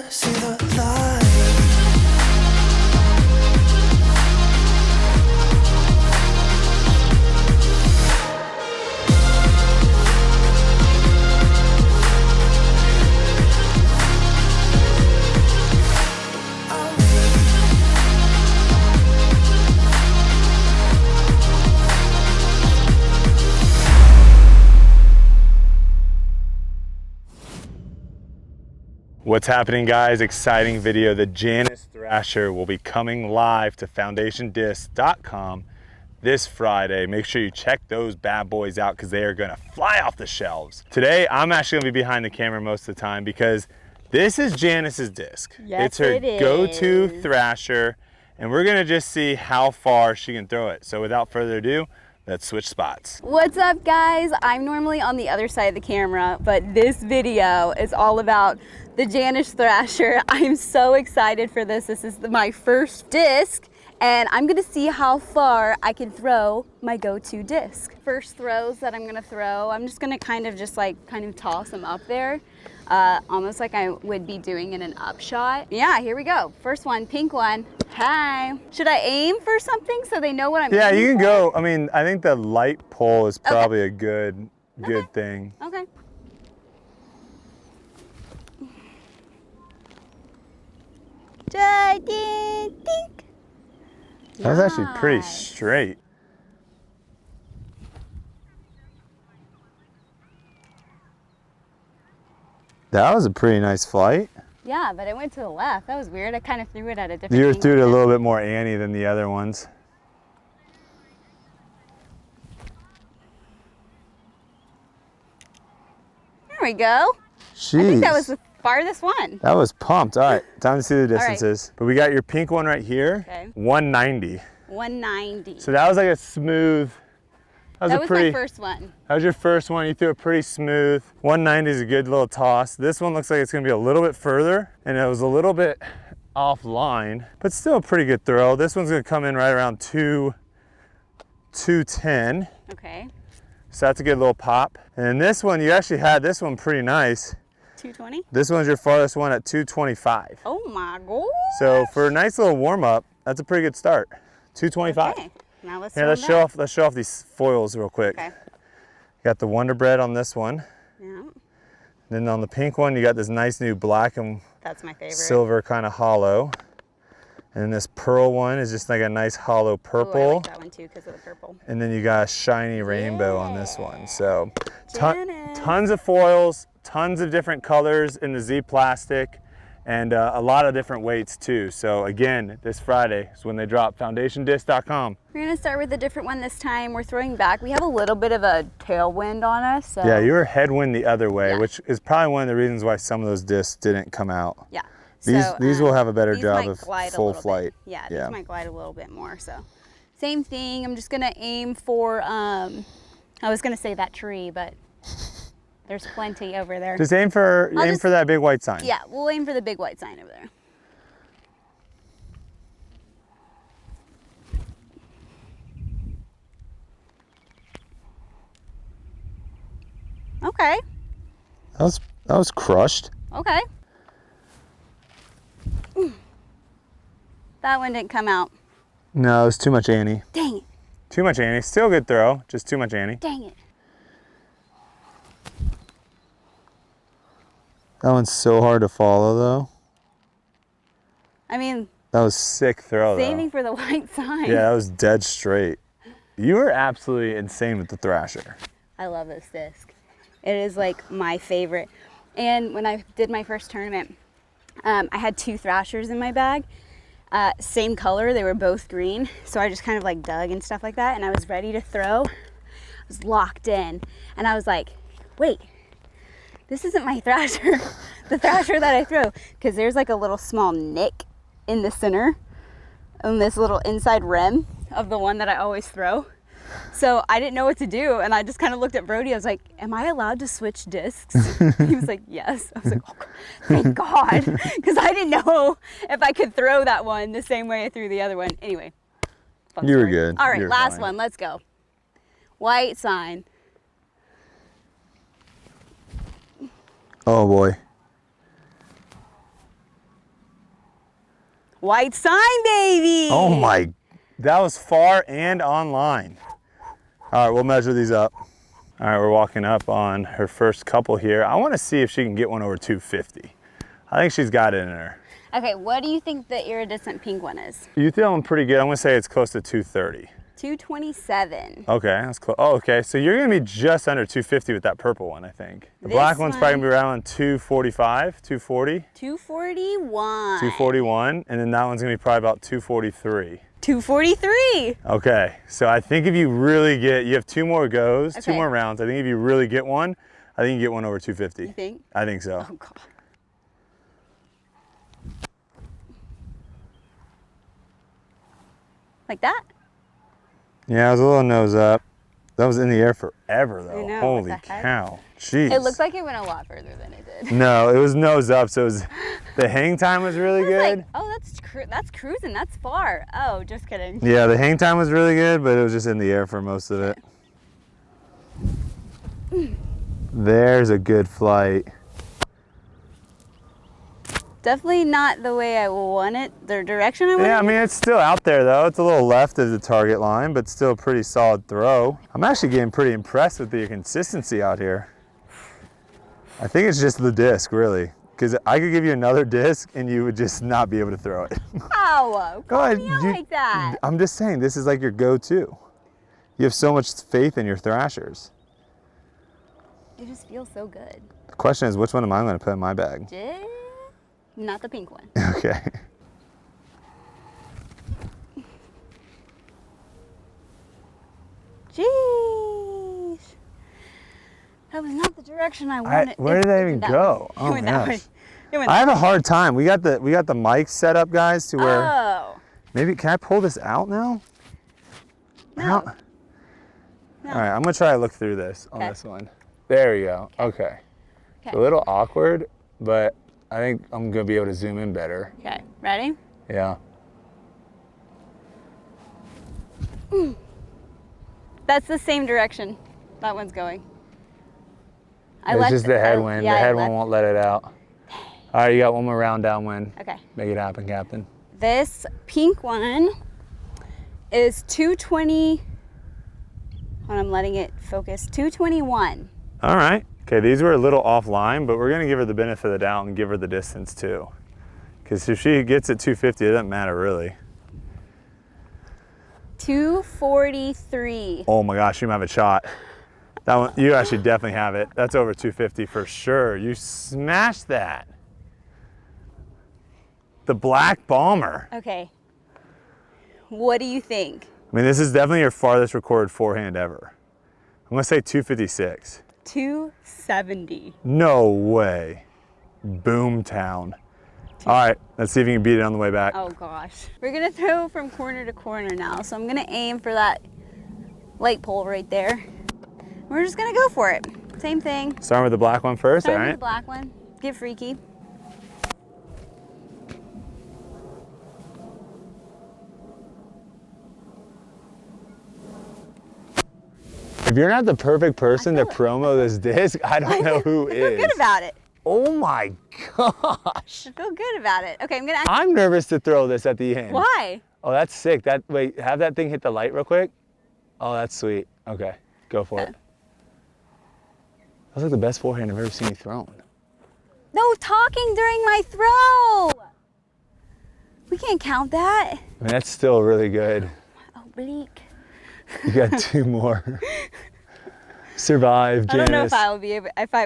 see the light. What's happening, guys? Exciting video. The Janice Thrasher will be coming live to foundationdisc.com this Friday. Make sure you check those bad boys out because they are gonna fly off the shelves. Today, I'm actually gonna be behind the camera most of the time because this is Janice's disc. Yes, it's her it is. go-to Thrasher, and we're gonna just see how far she can throw it. So without further ado, let's switch spots. What's up, guys? I'm normally on the other side of the camera, but this video is all about the Janice Thrasher. I'm so excited for this. This is my first disc, and I'm gonna see how far I can throw my go-to disc. First throws that I'm gonna throw, I'm just gonna kind of toss them up there, almost like I would be doing in an up shot. Yeah, here we go. First one, pink one. Hi. Should I aim for something so they know what I'm Yeah, aiming you can for? go. I mean, I think the light pole is probably a good thing. Okay. Think. That was actually pretty Nice. straight. That was a pretty nice flight. Yeah, but it went to the left. That was weird. I kind of threw it at a different You angle. threw it a little bit more Annie than the other ones. There we go. Jeez. I think that was the farthest one. That was pumped. All right, time to see the right. distances. But we got your pink one right here, Okay. 190. 190. So that was like a smooth, That was my first one. That was your first one. You threw it pretty smooth. 190 is a good little toss. This one looks like it's gonna be a little bit further, and it was a little bit offline, but still a pretty good throw. This one's gonna come in right around 210. Okay. So that's a good little pop. And then this one, you actually had this one pretty nice. 220. This one's your farthest one at 225. Oh my god. So for a nice little warm up, that's a pretty good start. 225. Okay. Now let's Here, throw let's show off these foils real quick. Okay. Got the Wonder Bread on this one. Yeah. Then on the pink one, you got this nice new black and That's my favorite. silver kind of hollow. And then this pearl one is just like a nice hollow Ooh, purple. I like that one too because of the purple. And then you got a shiny rainbow on this one. So Janice. tons of foils, tons of different colors in the Z plastic, and a lot of different weights too. So again, this Friday is when they drop, foundationdisc.com. We're gonna start with a different one this time. We're throwing back. We have a little bit of a tailwind on us. So. Yeah, you were headwind the other way, Yeah. which is probably one of the reasons why some of those discs didn't come out. Yeah. These will have a better these job might of glide a full little flight. bit. Yeah, Yeah. these might glide a little bit more. So, same thing. I'm just gonna aim for. I was gonna say that tree, but there's plenty over there. Just aim for just- for that big white sign. Yeah, we'll aim for the big white sign over there. Okay. That was crushed. Okay. That one didn't come out. No, it was too much Annie. Dang it. Too much Annie. Still a good throw, just too much Annie. Dang it. That one's so hard to follow though. I mean, That was sick throw saving for the white sign. though. Yeah, that was dead straight. You were absolutely insane with the Thrasher. I love this disc. It is like my favorite. And when I did my first tournament, I had 2 Thrashers in my bag. Same color, they were both green. So I just kind of like dug and stuff like that. And I was ready to throw. I was locked in. And I was like, wait, this isn't my Thrasher. The Thrasher that I throw. Because there's like a little small nick in the center. On this little inside rim of the one that I always throw. So I didn't know what to do, and I just kind of looked at Brodie. I was like, am I allowed to switch discs? He was like, yes. I was like, oh, thank God, because I didn't know if I could throw that one the same way I threw the other one. Anyway, fun You were story. good. All right, You were last fine. one. Let's go. White sign. Oh boy. White sign, baby. Oh my, that was far and online. All right, we'll measure these up. All right, we're walking up on her first couple here. I want to see if she can get one over 250. I think she's got it in her. Okay, what do you think the iridescent pink one is? You feeling pretty good. I'm gonna say it's close to 230. 227. Okay, that's close. Oh, okay, so you're gonna be just under 250 with that purple one, I think. The black one's probably gonna be around 245, 240. 241. 241, and then that one's gonna be probably about 243. 243. Okay, so I think if you really get, you have 2 more goes, 2 more rounds. I think if you really get one, I think you get one over 250. You think? I think so. Oh, God. Like that? Yeah, it was a little nose up. That was in the air forever, though. I know, Holy what the heck? cow. Jeez. It looked like it went a lot further than it did. No, it was nose up, so it was, the hang time was really good. Like, oh, that's cruising, that's far. Oh, just kidding. Yeah, the hang time was really good, but it was just in the air for most of it. There's a good flight. Definitely not the way I want it, the direction I want Yeah, I it. mean, it's still out there, though. It's a little left of the target line, but still a pretty solid throw. I'm actually getting pretty impressed with your consistency out here. I think it's just the disc, really. Because I could give you another disc and you would just not be able to throw it. Ow, Go ahead. me out like that. I'm just saying, this is like your go-to. You have so much faith in your Thrashers. It just feels so good. The question is, which one am I going to put in my bag? Not the pink one. Okay. Jeez. That was not the direction I wanted. Where did that even go? Oh my gosh. I have a hard time. We got the mics set up, guys, to where Oh. maybe can I pull this out now? No. All right, I'm gonna try to look through this on this one. There you go. Okay. It's a little awkward, but I think I'm gonna be able to zoom in better. Okay, ready? Yeah. That's the same direction that one's going. It's just the headwind. Yeah, the headwind won't let it out. All right, you got one more round downwind. Okay. Make it happen, Captain. This pink one is 220. When I'm letting it focus, 221. All right. Okay, these were a little offline, but we're gonna give her the benefit of the doubt and give her the distance too. Because if she gets it 250, it doesn't matter really. 243. Oh my gosh, you might have a shot. That one, you actually definitely have it. That's over 250 for sure. You smashed that. The black bomber. Okay. What do you think? I mean, this is definitely your farthest recorded forehand ever. I'm gonna say 256. 270. No way. Boomtown. All right, let's see if you can beat it on the way back. Oh gosh. We're gonna throw from corner to corner now. So I'm gonna aim for that light pole right there. We're just gonna go for it. Same thing. Starting with the black one first, Starting all right? with the black one. Get freaky. If you're not the perfect person to promo this disc, I don't know who I is. feel good about it. Oh my gosh. I feel good about it. Okay, I'm gonna. I'm nervous to throw this at the end. Why? Oh, that's sick. Wait, have that thing hit the light real quick. Oh, that's sweet. Okay, go for it. That's like the best forehand I've ever seen you thrown. No talking during my throw. We can't count that. I mean, that's still really good. Oblique. You got 2 more. Survive, Janice. I don't know if I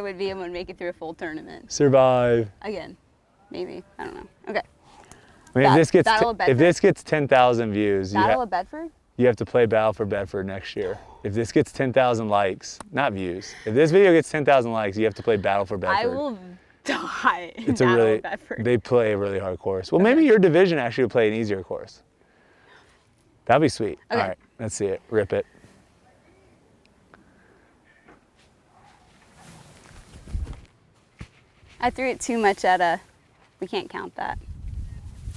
would be able to make it through a full tournament. Survive. Again, maybe. I don't know. Okay. I mean, if Bedford? this gets 10,000 views, Battle of Bedford? you have to play Battle for Bedford next year. If this gets 10,000 likes, not views. If this video gets 10,000 likes, you have to play Battle for Bedford. I will die in It's a Battle really, of Bedford. they play a really hard course. Well, maybe your division actually would play an easier course. That'd be sweet. Okay. All right, let's see it. Rip it. I threw it too much at a, we can't count that.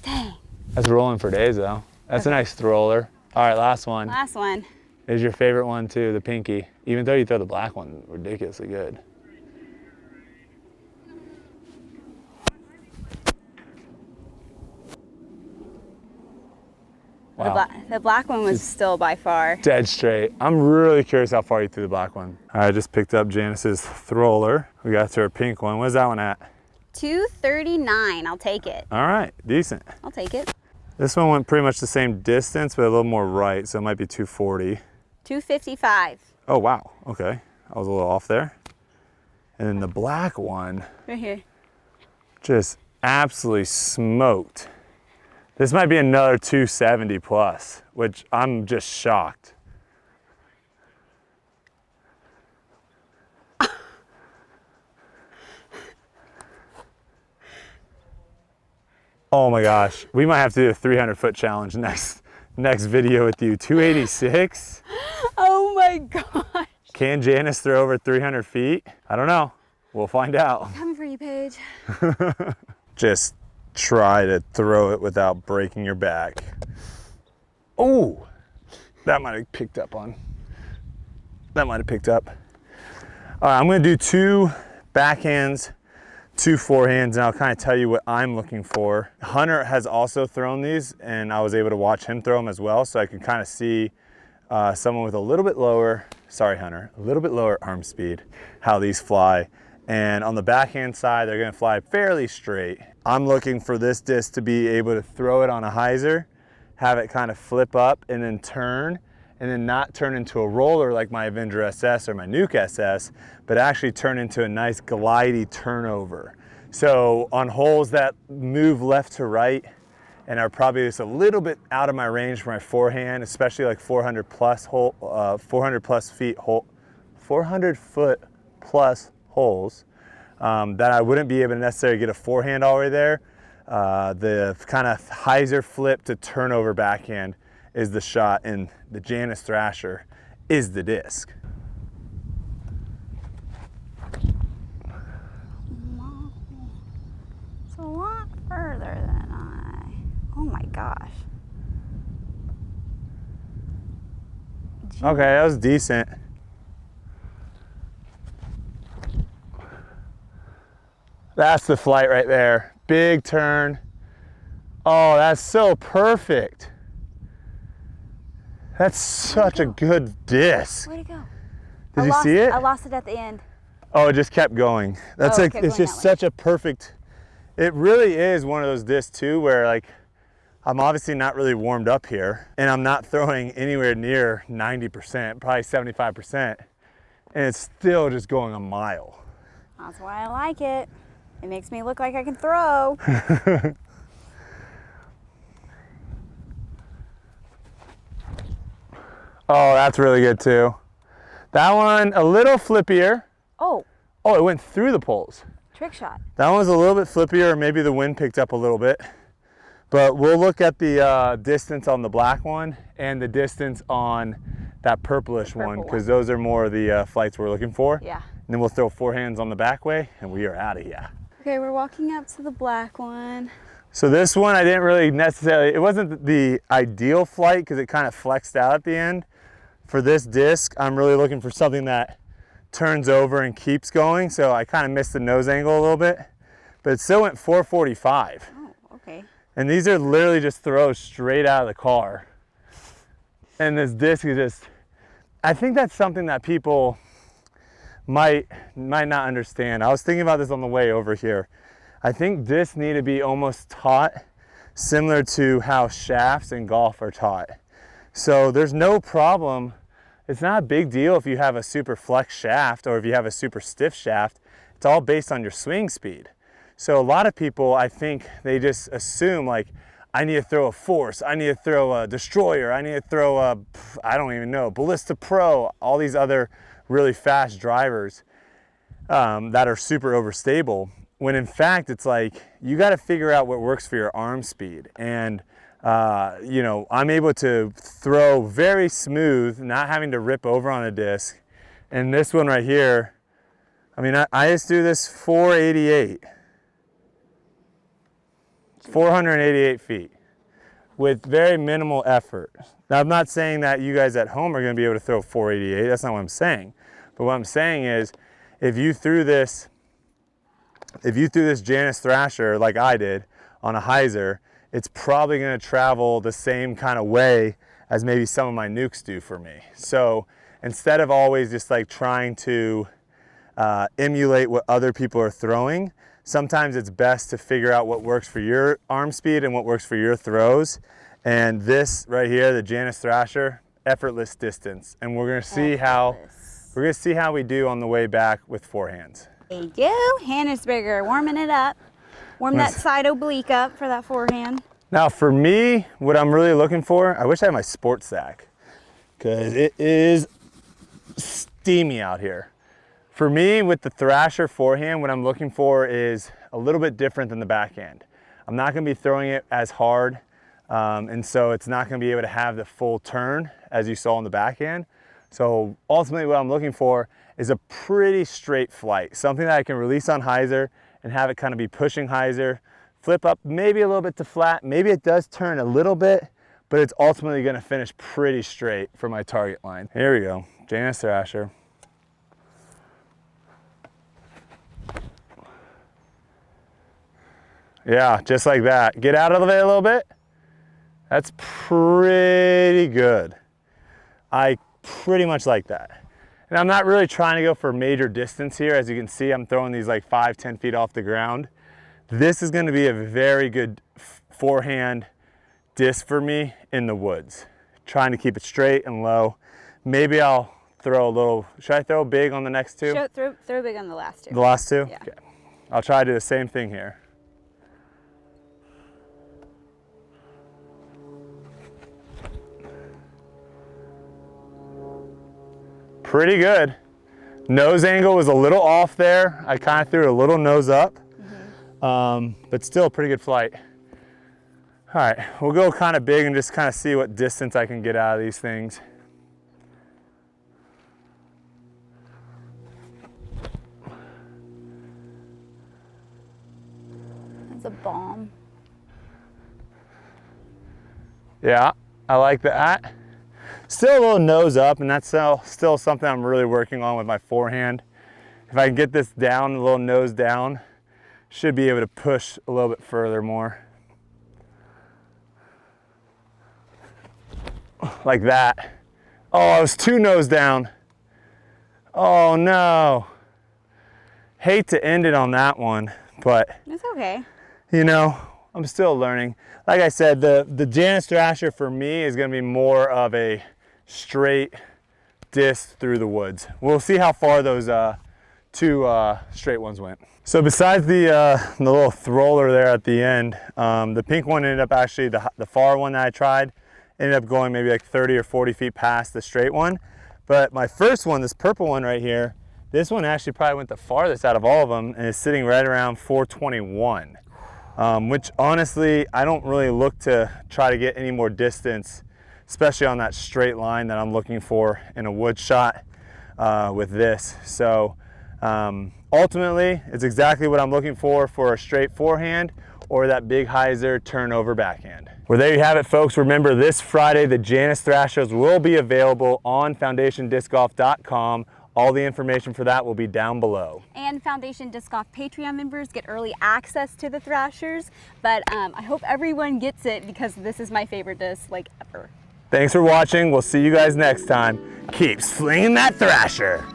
Dang. That's rolling for days though. That's a nice thrower. All right, last one. Last one. Is your favorite one too, the pinky. Even though you throw the black one ridiculously good. Wow. The black one was still by far. Dead straight. I'm really curious how far you threw the black one. I just picked up Janice's thrower. We got to her pink one. What's that one at? 239, I'll take it. All right, decent. I'll take it. This one went pretty much the same distance, but a little more right, so it might be 240. 255. Oh, wow, okay. I was a little off there. And then the black one. Right here. Just absolutely smoked. This might be another 270 plus, which I'm just shocked. Oh my gosh, we might have to do a 300-foot challenge next video with you. 286? Oh my gosh. Can Janice throw over 300 feet? I don't know. We'll find out. Coming for you, Paige. Just try to throw it without breaking your back. Oh, that might have picked up on. That might have picked up. All right, I'm gonna do 2 backhands, 2 forehands, and I'll kind of tell you what I'm looking for. Hunter has also thrown these, and I was able to watch him throw them as well, so I could kind of see someone with a little bit lower, sorry Hunter, a little bit lower arm speed, how these fly. And on the backhand side, they're gonna fly fairly straight. I'm looking for this disc to be able to throw it on a hyzer, have it kind of flip up and then turn, and then not turn into a roller like my Avenger SS or my Nuke SS, but actually turn into a nice glidey turnover. So on holes that move left to right and are probably just a little bit out of my range for my forehand, especially like 400 foot plus holes, that I wouldn't be able to necessarily get a forehand all the way there. The kind of hyzer flip to turnover backhand is the shot, and the Janice Thrasher is the disc. It's a lot further than oh my gosh. Jeez. Okay, that was decent. That's the flight right there. Big turn. Oh, that's so perfect. That's such a good disc. Where'd it go? Did you see it? I lost it at the end. Oh, it just kept going. That's like, it's just such a perfect, it really is one of those discs too, where like, I'm obviously not really warmed up here, and I'm not throwing anywhere near 90%, probably 75%, and it's still just going a mile. That's why I like it. It makes me look like I can throw. Oh, that's really good too. That one, a little flippier. Oh. Oh, it went through the poles. Trick shot. That one was a little bit flippier, or maybe the wind picked up a little bit. But we'll look at the distance on the black one and the distance on that purplish one, because those are more of the flights we're looking for. Yeah. And then we'll throw forehands on the back way, and we are out of here. Okay, we're walking up to the black one. So this one, I didn't really necessarily, it wasn't the ideal flight because it kind of flexed out at the end. For this disc, I'm really looking for something that turns over and keeps going. So I kind of missed the nose angle a little bit, but it still went 445. Oh, okay. And these are literally just throws straight out of the car. And this disc is just, I think that's something that people might not understand. I was thinking about this on the way over here. I think discs need to be almost taught similar to how shafts in golf are taught. So there's no problem. It's not a big deal if you have a super flex shaft or if you have a super stiff shaft. It's all based on your swing speed. So a lot of people, I think, they just assume like, I need to throw a Force, I need to throw a Destroyer, I need to throw a, I don't even know, Ballista Pro, all these other really fast drivers that are super overstable. When in fact, it's like, you got to figure out what works for your arm speed. And you know, I'm able to throw very smooth, not having to rip over on a disc. And this one right here, I mean, I just do this 488. 488 feet with very minimal effort. Now, I'm not saying that you guys at home are going to be able to throw 488. That's not what I'm saying. But what I'm saying is, if you threw this Janice Thrasher like I did on a hyzer, it's probably gonna travel the same kind of way as maybe some of my nukes do for me. So instead of always just like trying to emulate what other people are throwing, sometimes it's best to figure out what works for your arm speed and what works for your throws. And this right here, the Janice Thrasher, effortless distance. And we're gonna see how we do on the way back with forehands. There you go, Hannesberger, warming it up. Warm that side oblique up for that forehand. Now for me, what I'm really looking for, I wish I had my sports sack, because it is steamy out here. For me, with the Thrasher forehand, what I'm looking for is a little bit different than the backhand. I'm not gonna be throwing it as hard, and so it's not gonna be able to have the full turn as you saw in the backhand. So ultimately what I'm looking for is a pretty straight flight, something that I can release on hyzer and have it kind of be pushing hyzer, flip up maybe a little bit to flat, maybe it does turn a little bit, but it's ultimately gonna finish pretty straight for my target line. Here we go, Janice Thrasher. Yeah, just like that. Get out of the way a little bit. That's pretty good. I pretty much like that. And I'm not really trying to go for major distance here. As you can see, I'm throwing these like 5-10 feet off the ground. This is going to be a very good forehand disc for me in the woods. Trying to keep it straight and low. Maybe I'll throw a little, should I throw big on the next two? Throw big on the last two. The last two? Yeah. Okay. I'll try to do the same thing here. Pretty good. Nose angle was a little off there. I kind of threw a little nose up, but still a pretty good flight. All right, we'll go kind of big and just kind of see what distance I can get out of these things. That's a bomb. Yeah, I like that. Still a little nose up, and that's still something I'm really working on with my forehand. If I can get this down, a little nose down, should be able to push a little bit further more. Like that. Oh, I was too nose down. Oh no. Hate to end it on that one, but It's okay. you know, I'm still learning. Like I said, the Janice Thrasher for me is gonna be more of a straight disc through the woods. We'll see how far those two straight ones went. So besides the little thrower there at the end, the pink one ended up actually, the far one that I tried, ended up going maybe like 30 or 40 feet past the straight one. But my first one, this purple one right here, this one actually probably went the farthest out of all of them and is sitting right around 421, which honestly, I don't really look to try to get any more distance, especially on that straight line that I'm looking for in a wood shot with this. So ultimately, it's exactly what I'm looking for a straight forehand or that big hyzer turnover backhand. Well, there you have it, folks. Remember, this Friday, the Janice Thrashers will be available on foundationdiscgolf.com. All the information for that will be down below. And Foundation Disc Golf Patreon members get early access to the Thrashers, but I hope everyone gets it because this is my favorite disc like ever. Thanks for watching. We'll see you guys next time. Keep slinging that Thrasher.